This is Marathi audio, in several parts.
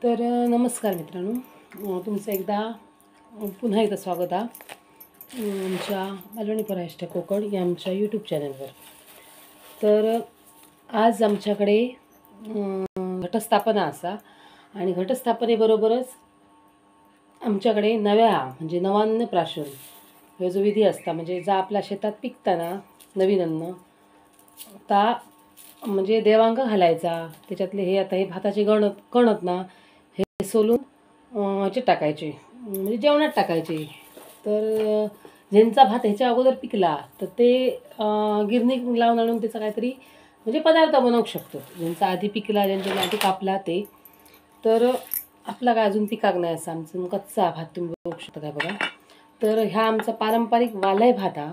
नमस्कार मित्रांनो, तुमचं एकदा पुन्हा एकदा स्वागत आहे आमच्या मालवणी पराष्ट कोकण या आमच्या यूट्यूब चॅनलवर. तर आज आमच्याकडे घटस्थापना असा आणि घटस्थापनेबरोबरच आमच्याकडे म्हणजे नवान्न प्राशन हे जो विधी असता, म्हणजे जा आपल्या शेतात पिकताना नवीन अन्न ता म्हणजे देवांग घालायचा. त्याच्यातले हे आता हे भाताचे कणत ना हे सोलून ह्याचे टाकायचे, म्हणजे जेवणात टाकायचे. तर ज्यांचा भात ह्याच्या अगोदर पिकला तर ते गिरणी लावून आणून त्याचा काहीतरी म्हणजे पदार्थ बनवू शकतो. ज्यांचा आधी पिकला, ज्यांच्या आधी कापला ते. तर आपला काय अजून पिकाक नाही असा आमचं कच्चा भात तुम्ही बघू शकता काय बघा. तर ह्या आमचा पारंपरिक वालय भात हा,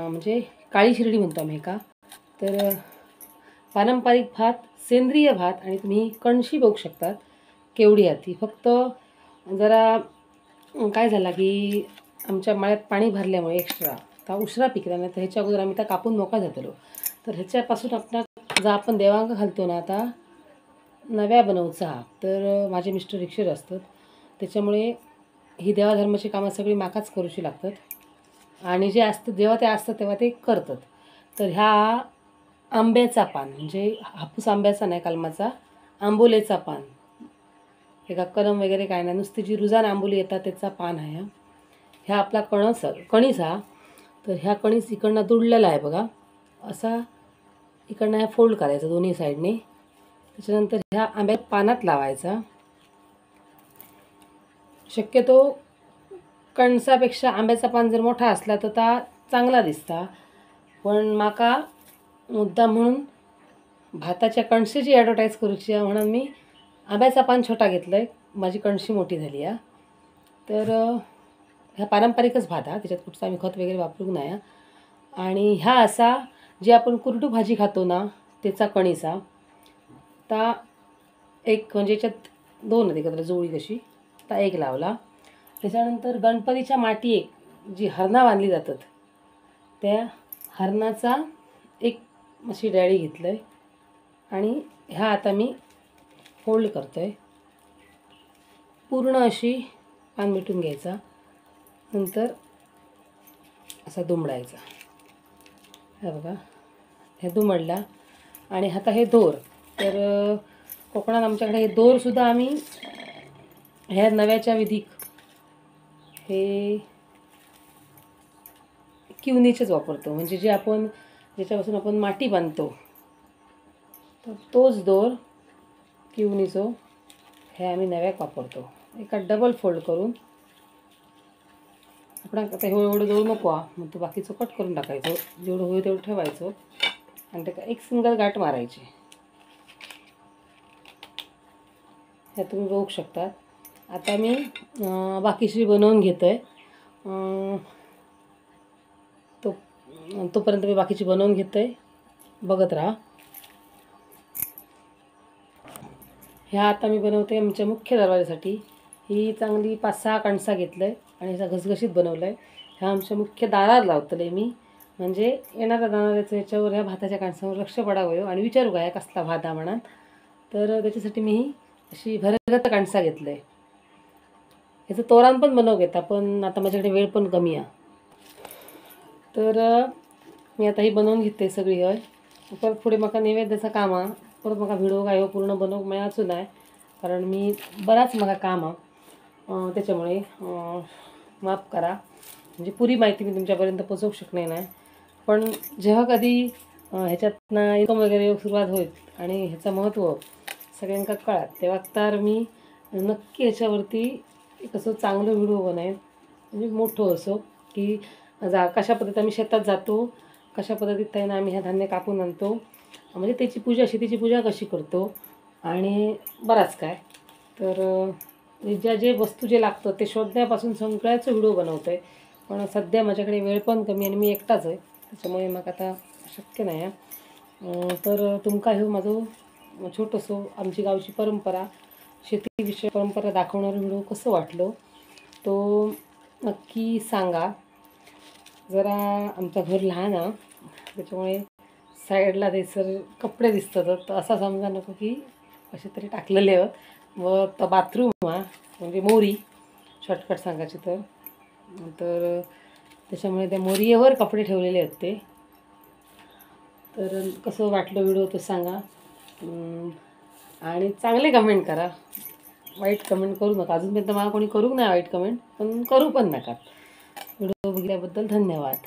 म्हणजे काळी शिर्डी म्हणतो आम्ही का. तर पारंपरिक भात, सेंद्रिय भात. आणि तुम्ही कणशी बघू शकतात केवढी आहे ती. फक्त जरा काय झाला की आमच्या मळ्यात पाणी भरल्यामुळे एक्स्ट्रा आता उशिरा पिकला, नाही तर ह्याच्या अगोदर आम्ही त्या कापून मोका जातलो. तर ह्याच्यापासून आपण देवांग घालतो ना, आता नव्या बनवचा. तर माझे मिस्टर रिक्षेवर असतात, त्याच्यामुळे ही देवाधर्माची कामं सगळी माकाच करूशी लागतात. आणि जे असतं जेव्हा ते असतं तेव्हा ते करतात. तर ह्या आंब्याचा पान, म्हणजे हापूस आंब्याचा नाही, कलमाचा आंबोलेचा पान, हे का कलम वगैरे काय नाही, नुसती जी रुजान आंबोली येतात त्याचा पान आहे. ह्या आपला कणीस हा. तर ह्या कणीस इकडनं तुडलेला आहे बघा, असा इकडनं ह्या फोल्ड करायचा दोन्ही साईडने. त्याच्यानंतर ह्या आंब्या पानात लावायचा. शक्यतो कणसापेक्षा आंब्याचा पान जर मोठा असला तर ता चांगला दिसता. पण माका मुद्दा म्हणून भाताच्या कणशीची ॲडव्हर्टाईज करूची आहे म्हणून मी आंब्याचा पान छोटा घेतला आहे, माझी कणशी मोठी झाली आहे. तर ह्या पारंपरिकच भात हा, त्याच्यात कुठचं आम्ही खत वगैरे वापरू नाही. आणि ह्या असा जे आपण कुरडू भाजी खातो ना त्याचा कणीसा ता एक, म्हणजे याच्यात दोन आहेत एकत्र जोडी कशी, ता एक लावला. त्याच्यानंतर गणपतीच्या माटी एक जी हरणा बांधली जातात त्या हरणाचा एक अशी डाळी घेतलं आहे. आणि ह्या आता मी फोल्ड करतो आहे, पूर्ण अशी पान मिटून घ्यायचा. नंतर असा दुमडायचा, हे बघा हे दुमडला. आणि आता हे दोर, तर कोकणात आमच्याकडे हे दोरसुद्धा आम्ही ह्या नव्याच्या विधीक हे किवनीचेच वापरतो, म्हणजे जे आपण ज्याच्यापासून आपण माती बांधतो तर तोच दोर किवनीचो हे आम्ही नव्याक वापरतो. एका डबल फोल्ड करून आपण आता एवढं दोर नको मग तो बाकीचं कट करून टाकायचं, जेवढं होईल तेवढं ठेवायचं आणि त्याला एक सिंगल गाठ मारायची. हे तुम्ही बघू शकता. आता मी बाकीची बनवून घेतो आहे, तोपर्यंत मी बाकीची बनवून घेतो आहे, बघत राहा. ह्या आता मी बनवते आमच्या मुख्य दरवाजासाठी. ही चांगली 5-6 कणसा घेतलं आहे आणि ह्याचा घसघशीत बनवलं आहे. ह्या आमच्या मुख्य दारात लावतले मी, म्हणजे येणाऱ्या जाणाऱ्याचं याच्यावर ह्या भाताच्या कणसावर लक्ष पडावं आणि विचारू काय कसला भात हा म्हणा. तर त्याच्यासाठी मी ही अशी भरगत कणसा घेतलं आहे. ह्याचं तोरण पण बनवू घेता, पण आता माझ्याकडे वेळ पण कमी आहे. तर मी आता ही बनवून घेते सगळी होय. परत पुढे मला नैवेद्याचं काम आहे, परत मला व्हिडिओ काय हो पूर्ण बनवू मिळायचं नाही, कारण मी बराच मला काम आहे. त्याच्यामुळे माफ करा, म्हणजे पुरी माहिती मी तुमच्यापर्यंत पोचवू शकणे नाही. पण जेव्हा कधी ह्याच्यातनं इन्कम वगैरे सुरुवात होईल आणि ह्याचं महत्त्व सगळ्यांना कळत, तेव्हा तर मी नक्की ह्याच्यावरती एक असं चांगलं व्हिडिओ बनावेन, म्हणजे मोठं असो की कशा पद्धतीत आम्ही शेतात जातो, कशा पद्धतीत त्यानं आम्ही ह्या धान्य कापून आणतो, म्हणजे त्याची पूजा, शेतीची पूजा कशी करतो आणि बराच काय. तर जे वस्तू जे लागतं ते शोधण्यापासून सगळ्याचं व्हिडिओ बनवतो आहे. पण सध्या माझ्याकडे वेळ पण कमी आणि मी एकटाच आहे, त्याच्यामुळे मग आता शक्य नाही आहे. तर तुमका हे माझं छोटंसं आमची गावची परंपरा, शेतीविषयी परंपरा दाखवणारं व्हिडिओ कसं वाटलं तो नक्की सांगा. जरा आमचं घर लहान आहे त्याच्यामुळे साईडला ते सर कपडे दिसतात, तर असा समजा नको की कसे तरी टाकलेले आहेत. व आता बाथरूम म्हणजे मोरी शॉर्टकट सांगायचे तर त्याच्यामुळे त्या मोरीवर कपडे ठेवलेले आहेत ते. तर कसं वाटलं व्हिडिओ तर सांगा आणि चांगले कमेंट करा, वाईट कमेंट करू नका. अजूनपर्यंत मला कोणी करू नाही वाईट कमेंट, पण करू पण नका. व्हिडिओ बघितल्याबद्दल धन्यवाद.